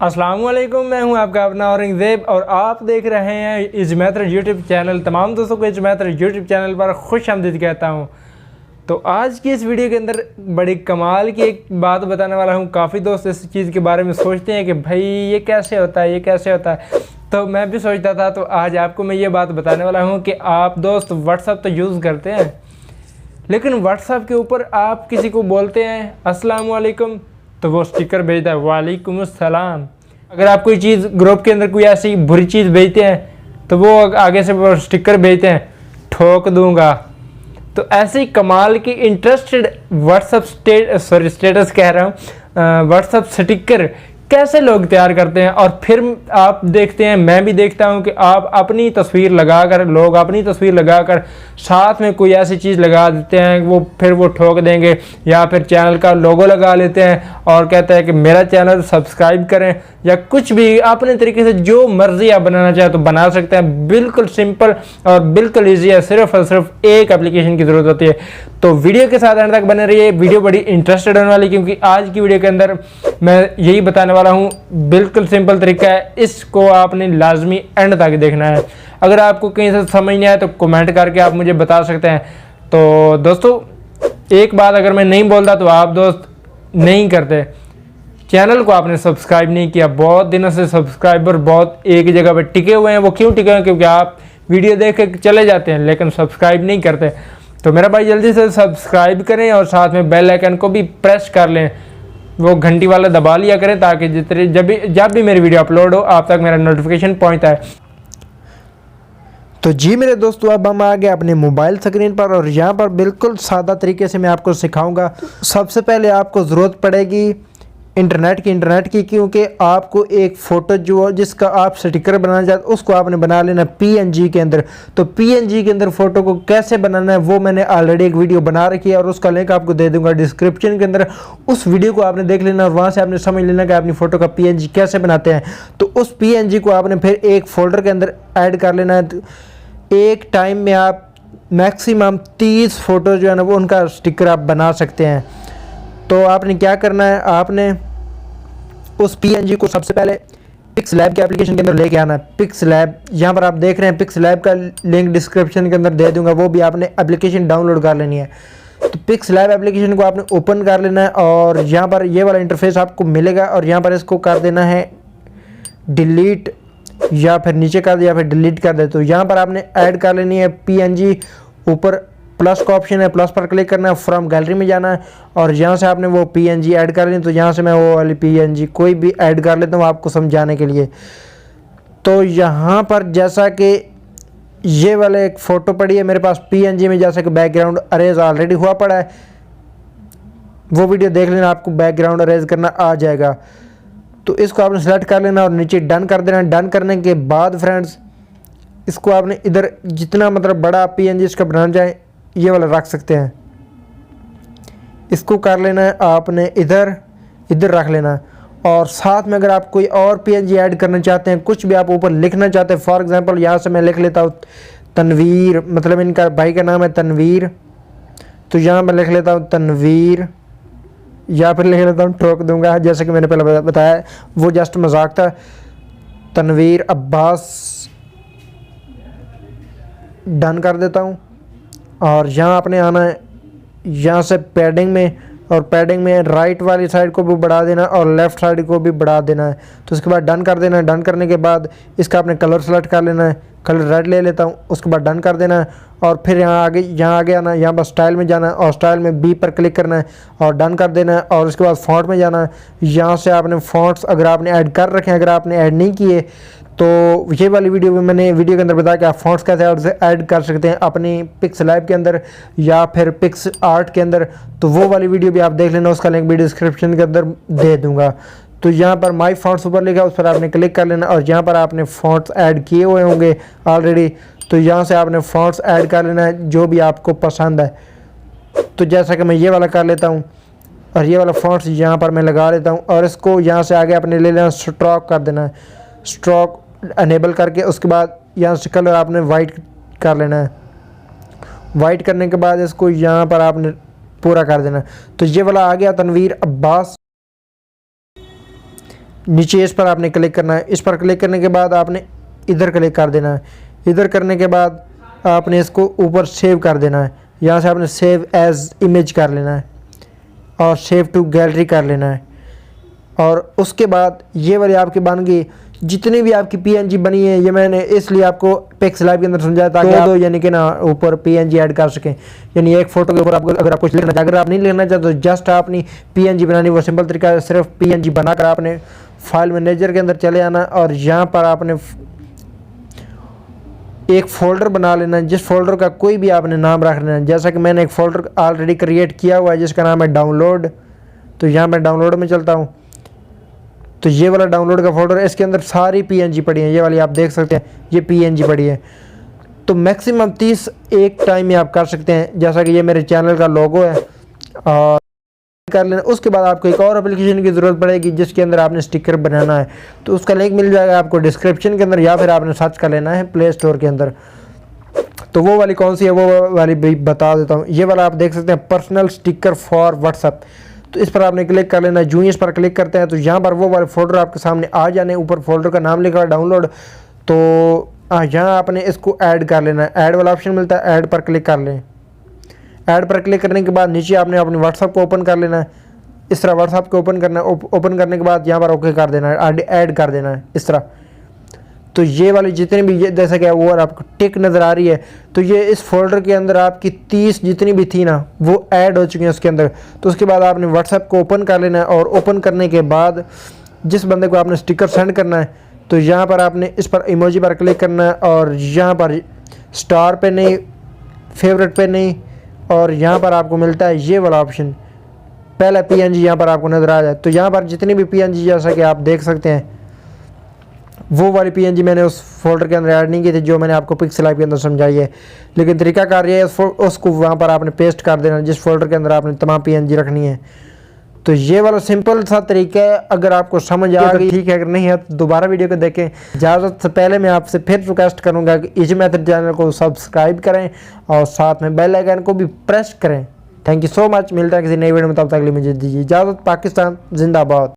अस्सलामुअलैकुम, मैं हूं आपका अपना औरंगज़ेब और आप देख रहे हैं इजमैतर यूट्यूब चैनल। तमाम दोस्तों को इजमैतर यूट्यूब चैनल पर खुश आमदीद कहता हूं। तो आज की इस वीडियो के अंदर बड़ी कमाल की एक बात बताने वाला हूं। काफ़ी दोस्त इस चीज़ के बारे में सोचते हैं कि भाई ये कैसे होता है, ये कैसे होता है। तो मैं भी सोचता था, तो आज आपको मैं ये बात बताने वाला हूँ कि आप दोस्त व्हाट्सअप तो यूज़ करते हैं, लेकिन व्हाट्सअप के ऊपर आप किसी को बोलते हैं अस्सलाम वालेकुम तो वो स्टिकर भेजता है वालेकुम अस्सलाम। अगर आप कोई चीज़ ग्रुप के अंदर कोई ऐसी बुरी चीज़ भेजते हैं तो वो आगे से वो स्टिकर भेजते हैं ठोक दूंगा। तो ऐसे ही कमाल की इंटरेस्टेड व्हाट्सअप स्टेटस कह रहा हूँ, व्हाट्सअप स्टिकर कैसे लोग तैयार करते हैं। और फिर आप देखते हैं, मैं भी देखता हूं कि आप अपनी तस्वीर लगाकर, लोग अपनी तस्वीर लगाकर साथ में कोई ऐसी चीज़ लगा देते हैं, वो फिर वो ठोक देंगे, या फिर चैनल का लोगो लगा लेते हैं और कहते हैं कि मेरा चैनल सब्सक्राइब करें, या कुछ भी अपने तरीके से जो मर्जी आप बनाना चाहें तो बना सकते हैं। बिल्कुल सिंपल और बिल्कुल ईजी है, सिर्फ और सिर्फ एक एप्लीकेशन की ज़रूरत होती है। तो वीडियो के साथ अंत तक बने रहिए, वीडियो बड़ी इंटरेस्टेड होने वाली, क्योंकि आज की वीडियो के अंदर मैं यही बताने वाला हूँ। बिल्कुल सिंपल तरीका है, इसको आपने लाजमी एंड तक देखना है। अगर आपको कहीं से समझ नहीं आया तो कमेंट करके आप मुझे बता सकते हैं। तो दोस्तों एक बात अगर मैं नहीं बोलता तो आप दोस्त नहीं करते, चैनल को आपने सब्सक्राइब नहीं किया। बहुत दिनों से सब्सक्राइबर बहुत एक जगह पर टिके हुए हैं। वो क्यों टिके हुए हैं? क्योंकि आप वीडियो देख के चले जाते हैं लेकिन सब्सक्राइब नहीं करते। तो मेरा भाई जल्दी से सब्सक्राइब करें और साथ में बेल आइकन को भी प्रेस कर लें, वो घंटी वाला दबा लिया करें, ताकि जब भी मेरी वीडियो अपलोड हो आप तक मेरा नोटिफिकेशन पहुंचता है। तो जी मेरे दोस्तों, अब हम आ गए अपने मोबाइल स्क्रीन पर और यहाँ पर बिल्कुल सादा तरीके से मैं आपको सिखाऊंगा। सबसे पहले आपको ज़रूरत पड़ेगी इंटरनेट की, क्योंकि आपको एक फ़ोटो जो जिसका आप स्टिकर बनाना चाहते उसको आपने बना लेना पीएनजी के अंदर। तो पीएनजी के अंदर फ़ोटो को कैसे बनाना है वो मैंने ऑलरेडी एक वीडियो बना रखी है और उसका लिंक आपको दे दूंगा डिस्क्रिप्शन के अंदर। उस वीडियो को आपने देख लेना और वहाँ से आपने समझ लेना कि अपनी फ़ोटो का पीएनजी कैसे बनाते हैं। तो उस पीएनजी को आपने फिर एक फ़ोल्डर के अंदर ऐड कर लेना है। एक टाइम में आप मैक्सिमम 30 फ़ोटो जो है ना वो उनका स्टिकर आप बना सकते हैं। तो आपने क्या करना है, आपने उस पीएनजी को सबसे पहले पिक्सलैब के एप्लीकेशन के अंदर लेके आना है। पिक्सलैब यहाँ पर आप देख रहे हैं, पिक्सलैब का लिंक डिस्क्रिप्शन के अंदर दे दूंगा, वो भी आपने एप्लीकेशन डाउनलोड कर लेनी है। तो पिक्सलैब एप्लीकेशन को आपने ओपन कर लेना है और यहाँ पर ये वाला इंटरफेस आपको मिलेगा और यहाँ पर इसको कर देना है डिलीट, या फिर नीचे कर दे या फिर डिलीट कर दे। तो यहाँ पर आपने ऐड कर लेनी है पीएनजी। ऊपर प्लस का ऑप्शन है, प्लस पर क्लिक करना है, फ्रॉम गैलरी में जाना है और यहाँ से आपने वो पीएनजी ऐड कर लेनी। तो यहाँ से मैं वो वाली पीएनजी कोई भी ऐड कर लेता हूँ आपको समझाने के लिए। तो यहाँ पर जैसा कि ये वाला एक फ़ोटो पड़ी है मेरे पास पीएनजी में, जैसा कि बैकग्राउंड अरेज ऑलरेडी हुआ पड़ा है, वो वीडियो देख लेना, आपको बैकग्राउंड अरेज करना आ जाएगा। तो इसको आपने सेलेक्ट कर लेना और नीचे डन कर देना। डन करने के बाद फ्रेंड्स इसको आपने इधर जितना मतलब बड़ा पीएनजी इसका बनाना चाहे ये वाला रख सकते हैं, इसको कर लेना है आपने इधर रख लेना है। और साथ में अगर आप कोई और पीएनजी ऐड करना चाहते हैं, कुछ भी आप ऊपर लिखना चाहते हैं, फॉर एग्जांपल यहाँ से मैं लिख लेता हूँ तनवीर, मतलब इनका भाई का नाम है तनवीर, तो यहाँ मैं लिख लेता हूँ तनवीर, या फिर लिख लेता हूँ ठोक दूंगा, जैसे कि मैंने पहले बताया, वो जस्ट मजाक था। तनवीर अब्बास डन कर देता हूँ और यहाँ आपने आना है यहाँ से पैडिंग में, और पैडिंग में राइट वाली साइड को भी बढ़ा देना और लेफ़्ट साइड को भी बढ़ा देना है। तो उसके बाद डन कर देना है। डन करने के बाद इसका आपने कलर सेलेक्ट कर लेना है, कलर रेड ले लेता हूँ, उसके बाद डन कर देना है। और फिर यहाँ आगे आना है, यहाँ पर स्टाइल में जाना है और स्टाइल में बी पर क्लिक करना है और डन कर देना है। और उसके बाद फ़ॉन्ट में जाना है, यहाँ से आपने फ़ॉन्ट्स अगर आपने ऐड कर रखे हैं, अगर आपने ऐड नहीं किए तो ये वाली वीडियो में मैंने वीडियो के अंदर बताया कि आप फ़ॉन्ट्स कैसे ऐड कर सकते हैं अपनी पिक्सलैब के अंदर या फिर पिक्स आर्ट के अंदर। तो वो वाली वीडियो भी आप देख लेना, उसका लिंक भी डिस्क्रिप्शन के अंदर दे दूंगा। तो यहाँ पर माई फ़ॉन्ट्स ऊपर लिखा है, उस पर आपने क्लिक कर लेना और यहाँ पर आपने फ़ॉन्ट्स ऐड किए हुए होंगे ऑलरेडी, तो यहाँ से आपने फ़ॉन्ट्स ऐड कर लेना है जो भी आपको पसंद है। तो जैसा कि मैं ये वाला कर लेता हूँ और ये वाला फ़ॉन्ट्स यहाँ पर मैं लगा लेता हूँ और इसको यहाँ से आगे आपने ले लेना, स्ट्रोक कर देना है, स्ट्रोक अनेबल करके उसके बाद यहाँ से कलर आपने वाइट कर लेना है। वाइट करने के बाद इसको यहाँ पर आपने पूरा कर देना है। तो ये वाला आ गया तनवीर अब्बास। नीचे इस पर आपने क्लिक करना है। इस पर क्लिक करने के बाद आपने इधर क्लिक कर देना है। इधर करने के बाद आपने इसको ऊपर सेव कर देना है। यहाँ से आपने सेव एज इमेज कर लेना है और सेव टू गैलरी कर लेना है। और उसके बाद ये वाली आपकी बन गई। जितनी भी आपकी पीएनजी बनी है, ये मैंने इसलिए आपको पिक्सलैब के अंदर समझाया ताकि आप यानी कि ना ऊपर पीएनजी ऐड कर सकें। यानी एक फ़ोटो के ऊपर आपको अगर आप कुछ लिखना चाहते, अगर आप नहीं लिखना चाहते तो जस्ट आपने पीएनजी बनानी, वो सिंपल तरीका है। सिर्फ पीएनजी बनाकर आपने फाइल मैनेजर के अंदर चले आना और यहाँ पर आपने एक फ़ोल्डर बना लेना है, जिस फोल्डर का कोई भी आपने नाम रख लेना है। जैसा कि मैंने एक फ़ोल्डर ऑलरेडी क्रिएट किया हुआ है जिसका नाम है डाउनलोड। तो यहाँ मैं डाउनलोड में चलता हूँ, तो ये वाला डाउनलोड का फोल्डर है, इसके अंदर सारी पीएनजी पड़ी है। ये वाली आप देख सकते हैं, ये पीएनजी पड़ी है। तो मैक्सिमम 30 एक टाइम में आप कर सकते हैं। जैसा कि ये मेरे चैनल का लोगो है और कर लेना। उसके बाद आपको एक और एप्लीकेशन की ज़रूरत पड़ेगी जिसके अंदर आपने स्टिकर बनाना है। तो उसका लिंक मिल जाएगा आपको डिस्क्रिप्शन के अंदर, या फिर आपने सर्च कर लेना है प्ले स्टोर के अंदर। तो वो वाली कौन सी है वो वाली भी बता देता हूँ। ये वाला आप देख सकते हैं, पर्सनल स्टिकर फॉर व्हाट्सएप। तो इस पर आपने क्लिक कर लेना है। जो ही इस पर क्लिक करते हैं तो यहाँ पर वो वाले फोल्डर आपके सामने आ जाने। ऊपर फोल्डर का नाम लिखा हुआ डाउनलोड। तो यहाँ आपने इसको ऐड कर लेना है। ऐड वाला ऑप्शन मिलता है, ऐड पर क्लिक कर लें। ऐड पर क्लिक करने के बाद नीचे आपने अपने व्हाट्सएप को ओपन कर लेना है। इस तरह व्हाट्सएप को ओपन करना है। ओपन करने के बाद यहाँ पर ओके कर देना है, ऐड कर देना है इस तरह। तो ये वाली जितनी भी ये जैसा कि वो आपको टिक नज़र आ रही है, तो ये इस फोल्डर के अंदर आपकी 30 जितनी भी थी ना वो ऐड हो चुकी हैं उसके अंदर। तो उसके बाद आपने व्हाट्सएप को ओपन कर लेना है और ओपन करने के बाद जिस बंदे को आपने स्टिकर सेंड करना है तो यहाँ पर आपने इस पर इमोजी पर क्लिक करना है और यहाँ पर स्टार पे नहीं, फेवरेट पे नहीं, और यहाँ पर आपको मिलता है ये वाला ऑप्शन, पहला पीएनजी यहाँ पर आपको नज़र आ जाए। तो यहाँ पर जितनी भी पीएनजी जैसा कि आप देख सकते हैं वो वाली पीएनजी मैंने उस फोल्डर के अंदर ऐड नहीं की थी जो मैंने आपको पिक्सलैब के अंदर समझाई है। लेकिन तरीकाकार ये है उसको वहाँ पर आपने पेस्ट कर देना जिस फोल्डर के अंदर आपने तमाम पीएनजी रखनी है। तो ये वाला सिंपल सा तरीका है। अगर आपको समझ आ गई ठीक है, अगर नहीं है तो दोबारा वीडियो को देखें। इजाज़त से पहले मैं आपसे फिर रिक्वेस्ट करूँगा कि इजी मेथड चैनल को सब्सक्राइब करें और साथ में बेल आइकन को भी प्रेस करें। Thank you so much. मिलता है किसी नई वीडियो में, तब तक के लिए मुझे दीजिए इजाज़त। पाकिस्तान जिंदाबाद।